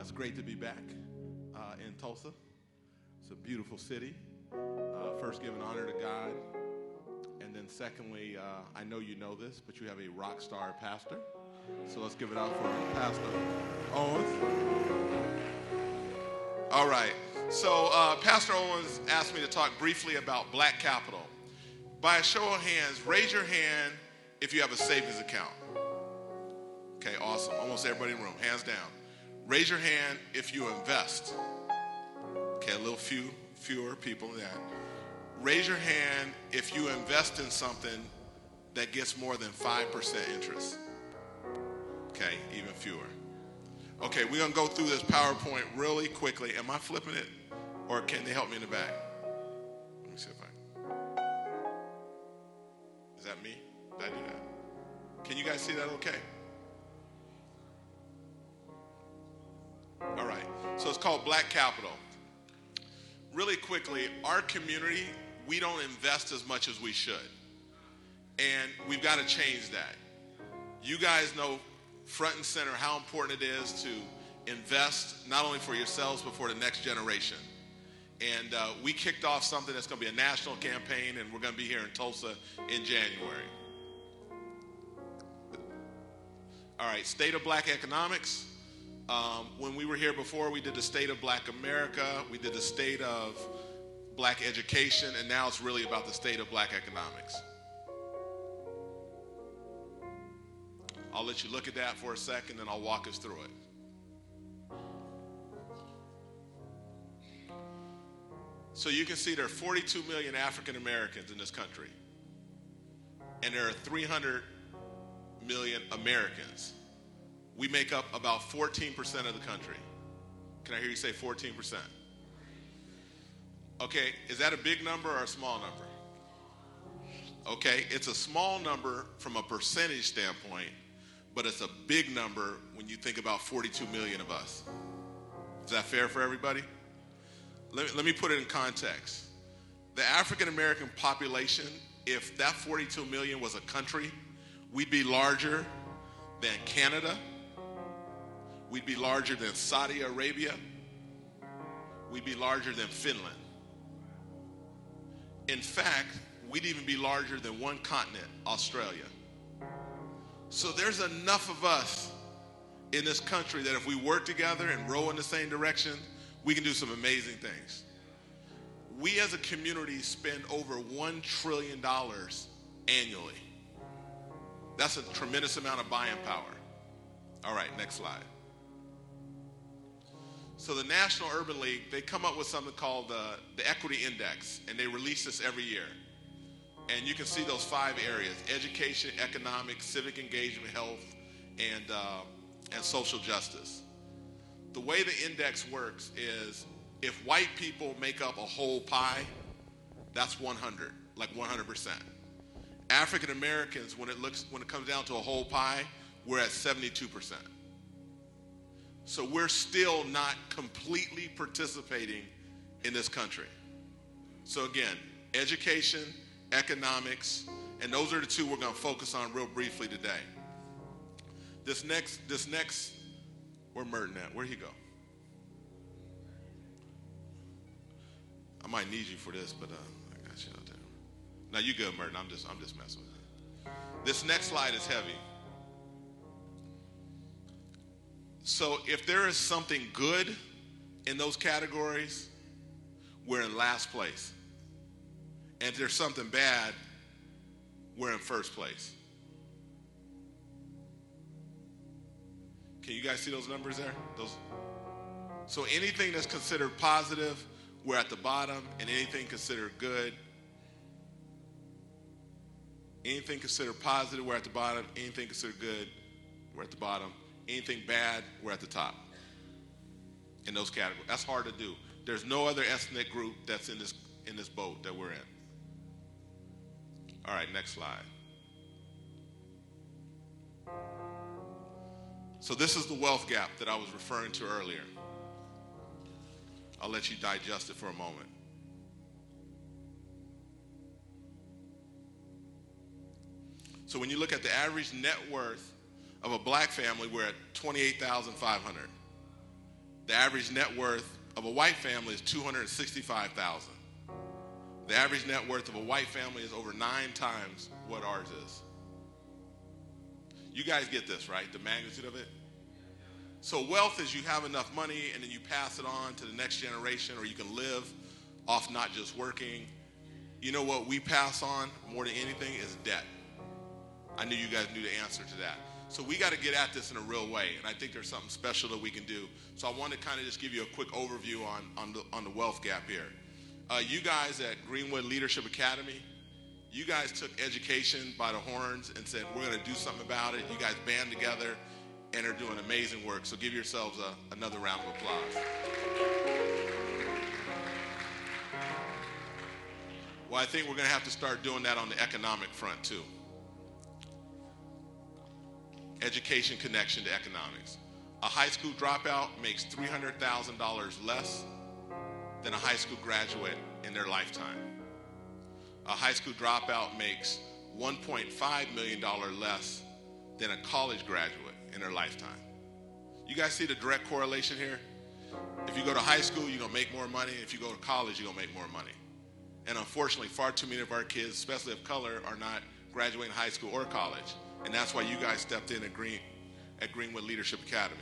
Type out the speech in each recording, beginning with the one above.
It's great to be back in Tulsa. It's a beautiful city. First, giving honor to God. And then secondly, I know you know this, but you have a rock star pastor. So let's give it up for Pastor Owens. All right. So Pastor Owens asked me to talk briefly about Black Capital. By a show of hands, raise your hand if you have a savings account. Okay, awesome. Almost everybody in the room, hands down. Raise your hand if you invest. Okay, a little fewer people than that. Raise your hand if you invest in something that gets more than 5% interest. Okay, even fewer. Okay, we're going to go through this PowerPoint really quickly. Am I flipping it? Or can they help me in the back? Let me see if I... Is that me? Did I do that? Can you guys see that okay? All right, so it's called Black Capital. Really quickly, our community, we don't invest as much as we should. And we've got to change that. You guys know front and center how important it is to invest not only for yourselves but for the next generation. And we kicked off something that's going to be a national campaign, and we're going to be here in Tulsa in January. All right, State of Black Economics. When we were here before, we did the State of Black America, we did the State of Black Education, and now it's really about the State of Black Economics. I'll let you look at that for a second, and I'll walk us through it. So you can see there are 42 million African Americans in this country, and there are 300 million Americans. We make up about 14% of the country. Can I hear you say 14%? Okay, is that a big number or a small number? Okay, it's a small number from a percentage standpoint, but it's a big number when you think about 42 million of us. Is that fair for everybody? Let me put it in context. The African American population, if that 42 million was a country, we'd be larger than Canada. We'd be larger than Saudi Arabia. We'd be larger than Finland. In fact, we'd even be larger than one continent, Australia. So there's enough of us in this country that if we work together and row in the same direction, we can do some amazing things. We as a community spend over $1 trillion annually. That's a tremendous amount of buying power. All right, next slide. So the National Urban League, they come up with something called the Equity Index, and they release this every year. And you can see those 5 areas: education, economics, civic engagement, health, and social justice. The way the index works is if white people make up a whole pie, that's 100, like 100%. African Americans, when it comes down to a whole pie, we're at 72%. So we're still not completely participating in this country. So again, education, economics, and those are the 2 we're going to focus on real briefly today. This next, where Merton at? Where'd he go? I might need you for this, but I got you out there. No, you good, Merton. I'm just messing with you. This next slide is heavy. So if there is something good in those categories, we're in last place. And if there's something bad, we're in first place. Can you guys see those numbers there? So anything that's considered positive, we're at the bottom, and anything considered good, anything considered positive, we're at the bottom. Anything considered good, we're at the bottom. Anything bad, we're at the top in those categories. That's hard to do. There's no other ethnic group that's in this boat that we're in. All right, next slide. So this is the wealth gap that I was referring to earlier. I'll let you digest it for a moment. So when you look at the average net worth of a black family, we're at $28,500. The average net worth of a white family is $265,000. The average net worth of a white family is over 9 times what ours is. You guys get this, right? The magnitude of it? So wealth is you have enough money and then you pass it on to the next generation, or you can live off not just working. You know what we pass on more than anything is debt. I knew you guys knew the answer to that. So we got to get at this in a real way, and I think there's something special that we can do. So I want to kind of just give you a quick overview on the wealth gap here. You guys at Greenwood Leadership Academy, you guys took education by the horns and said, we're going to do something about it. You guys band together and are doing amazing work. So give yourselves another round of applause. Well, I think we're going to have to start doing that on the economic front too. Education connection to economics. A high school dropout makes $300,000 less than a high school graduate in their lifetime. A high school dropout makes $1.5 million less than a college graduate in their lifetime. You guys see the direct correlation here? If you go to high school, you're going to make more money. If you go to college, you're going to make more money. And unfortunately, far too many of our kids, especially of color, are not graduating high school or college. And that's why you guys stepped in at Greenwood Leadership Academy.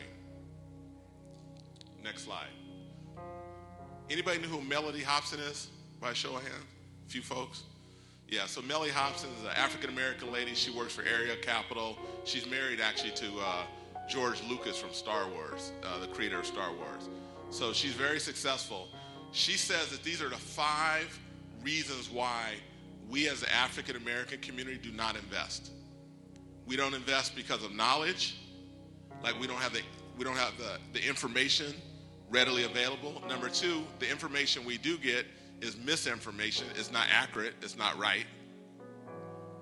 Next slide. Anybody know who Melody Hobson is? By a show of hands? A few folks? Yeah, so Melody Hobson is an African-American lady. She works for Area Capital. She's married actually to George Lucas from Star Wars, the creator of Star Wars. So she's very successful. She says that these are the 5 reasons why we as the African-American community do not invest. We don't invest because of knowledge, like we don't have the information readily available. Number 2, the information we do get is misinformation. It's not accurate. It's not right.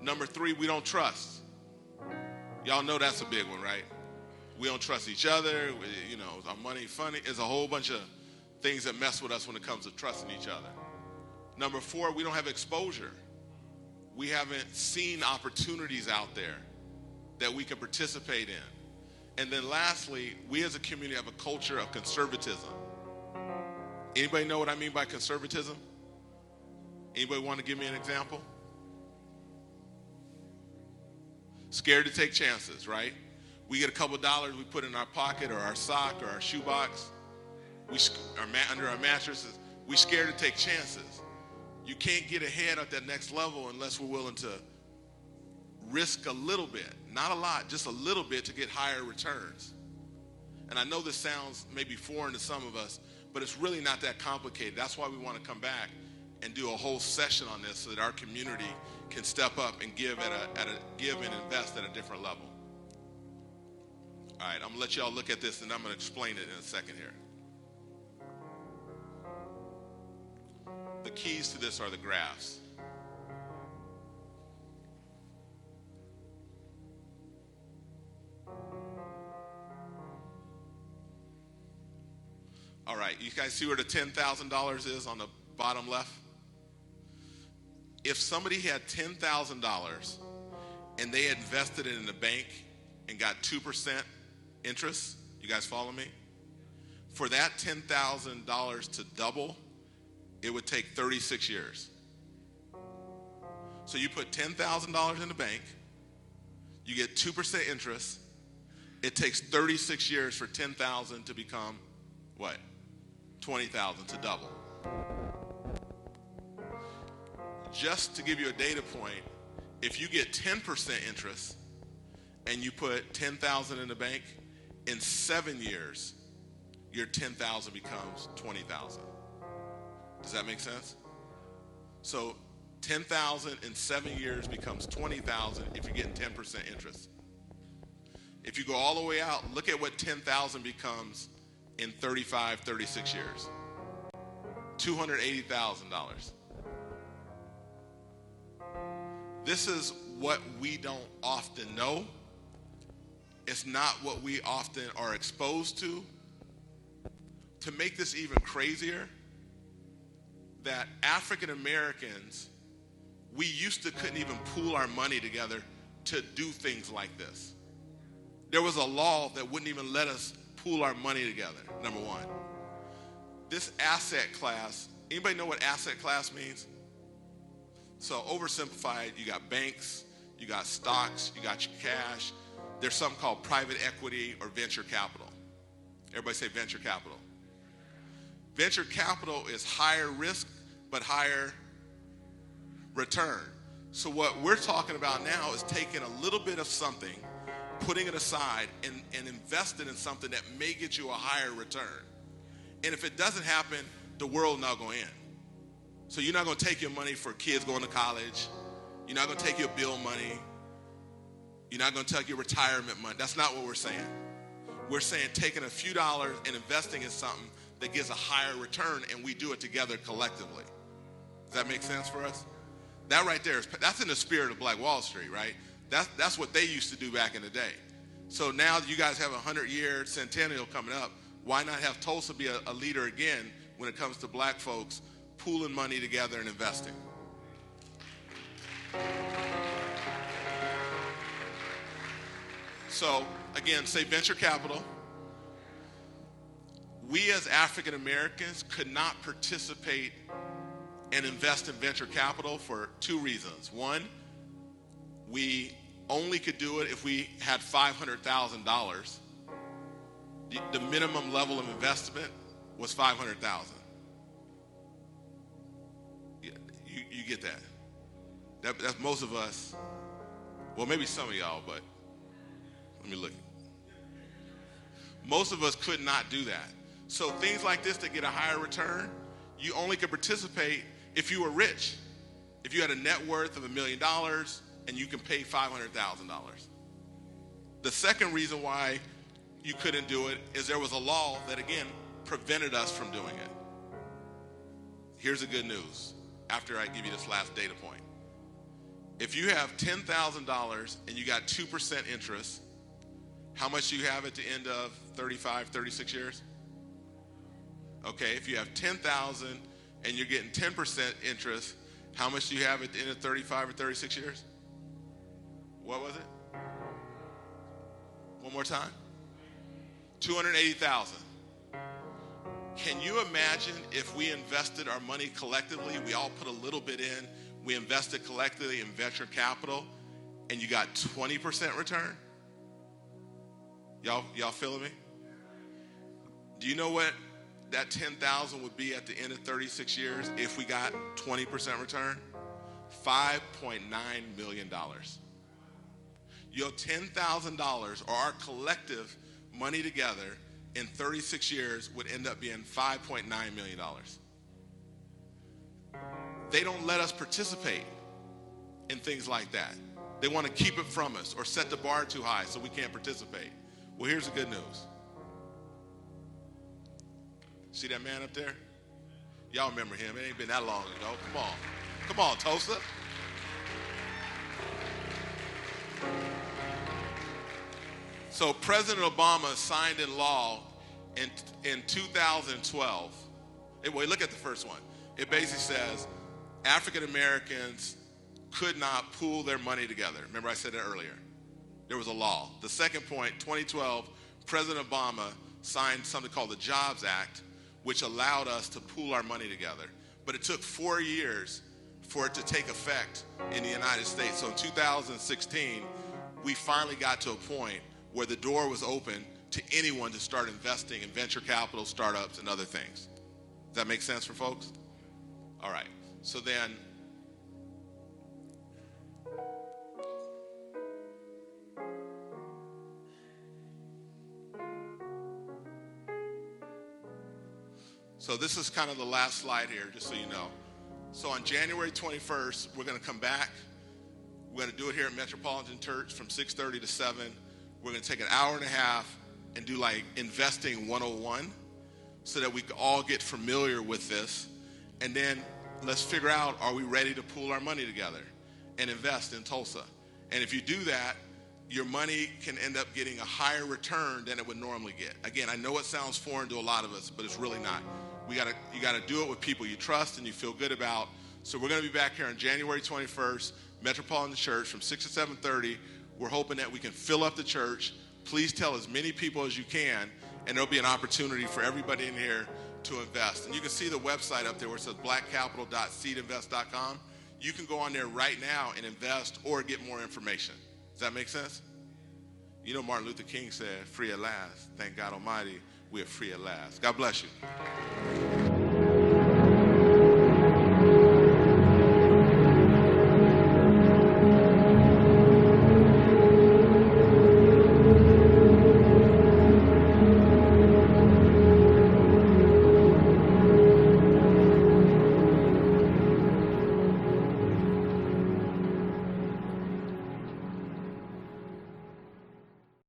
Number 3, we don't trust. Y'all know that's a big one, right? We don't trust each other. Our money funny. There's a whole bunch of things that mess with us when it comes to trusting each other. Number 4, we don't have exposure. We haven't seen opportunities out there that we can participate in. And then lastly, we as a community have a culture of conservatism. Anybody know what I mean by conservatism? Anybody want to give me an example? Scared to take chances, right? We get a couple dollars we put in our pocket or our sock or our shoebox. Under our mattresses. We're scared to take chances. You can't get ahead at that next level unless we're willing to risk a little bit, not a lot, just a little bit to get higher returns. And I know this sounds maybe foreign to some of us, but it's really not that complicated. That's why we want to come back and do a whole session on this so that our community can step up and give and invest at a different level. All right, I'm going to let y'all look at this and I'm going to explain it in a second here. The keys to this are the graphs. All right, you guys see where the $10,000 is on the bottom left? If somebody had $10,000 and they invested it in the bank and got 2% interest, you guys follow me? For that $10,000 to double, it would take 36 years. So you put $10,000 in the bank, you get 2% interest, it takes 36 years for $10,000 to become what? $20,000 to double. Just to give you a data point, if you get 10% interest and you put $10,000 in the bank, in 7 years, your $10,000 becomes $20,000. Does that make sense? So $10,000 in 7 years becomes $20,000 if you're getting 10% interest. If you go all the way out, look at what $10,000 becomes in 35, 36 years. $280,000. This is what we don't often know. It's not what we often are exposed to. To make this even crazier, that African Americans, we used to couldn't even pool our money together to do things like this. There was a law that wouldn't even let us pool our money together, number one. this asset class, anybody know what asset class means? So oversimplified, you got banks, you got stocks, you got your cash. There's something called private equity or venture capital. Everybody say venture capital. Venture capital is higher risk, but higher return. So what we're talking about now is taking a little bit of something, putting it aside, and investing in something that may get you a higher return. And if it doesn't happen, the world not going to end. So you're not going to take your money for kids going to college. You're not going to take your bill money. You're not going to take your retirement money. That's not what we're saying. We're saying taking a few dollars and investing in something that gives a higher return, and we do it together collectively. Does that make sense for us? That right there, that's in the spirit of Black Wall Street, right? That's what they used to do back in the day. So now you guys have a 100-year centennial coming up. Why not have Tulsa be a leader again when it comes to black folks pooling money together and investing? So, again, say venture capital. We as African Americans could not participate and invest in venture capital for two reasons. One, we only could do it if we had $500,000. The minimum level of investment was $500,000. You get that? That's most of us. Well, maybe some of y'all, but let me look. Most of us could not do that. So things like this that get a higher return, you only could participate if you were rich. If you had a net worth of $1 million and you can pay $500,000. The second reason why you couldn't do it is there was a law that, again, prevented us from doing it. Here's the good news after I give you this last data point. If you have $10,000 and you got 2% interest, how much do you have at the end of 35, 36 years? Okay, if you have $10,000 and you're getting 10% interest, how much do you have at the end of 35 or 36 years? What was it? One more time. 280,000. Can you imagine if we invested our money collectively, we all put a little bit in, we invested collectively in venture capital, and you got 20% return? Y'all feeling me? Do you know what that 10,000 would be at the end of 36 years if we got 20% return? $5.9 million. Your $10,000 or our collective money together in 36 years would end up being $5.9 million. They don't let us participate in things like that. They want to keep it from us or set the bar too high so we can't participate. Well, here's the good news. See that man up there? Y'all remember him. It ain't been that long ago. Come on. Come on, Tulsa. So President Obama signed in law in 2012. Wait, look at the first one. It basically says African Americans could not pool their money together. Remember I said that earlier. There was a law. The second point, 2012, President Obama signed something called the Jobs Act, which allowed us to pool our money together. But it took 4 years for it to take effect in the United States. So in 2016, we finally got to a point where the door was open to anyone to start investing in venture capital, startups, and other things. Does that make sense for folks? All right. So then, so this is kind of the last slide here, just so you know. So on January 21st, we're going to come back. We're going to do it here at Metropolitan Church from 6:30 to 7. We're going to take an hour and a half and do like investing 101 so that we can all get familiar with this. And then let's figure out, are we ready to pool our money together and invest in Tulsa? And if you do that, your money can end up getting a higher return than it would normally get. Again, I know it sounds foreign to a lot of us, but it's really not. You got to do it with people you trust and you feel good about. So we're going to be back here on January 21st, Metropolitan Church from 6 to 7:30. We're hoping that we can fill up the church. Please tell as many people as you can, and there'll be an opportunity for everybody in here to invest. And you can see the website up there where it says blackcapital.seedinvest.com. You can go on there right now and invest or get more information. Does that make sense? You know, Martin Luther King said, free at last. Thank God Almighty, we are free at last. God bless you.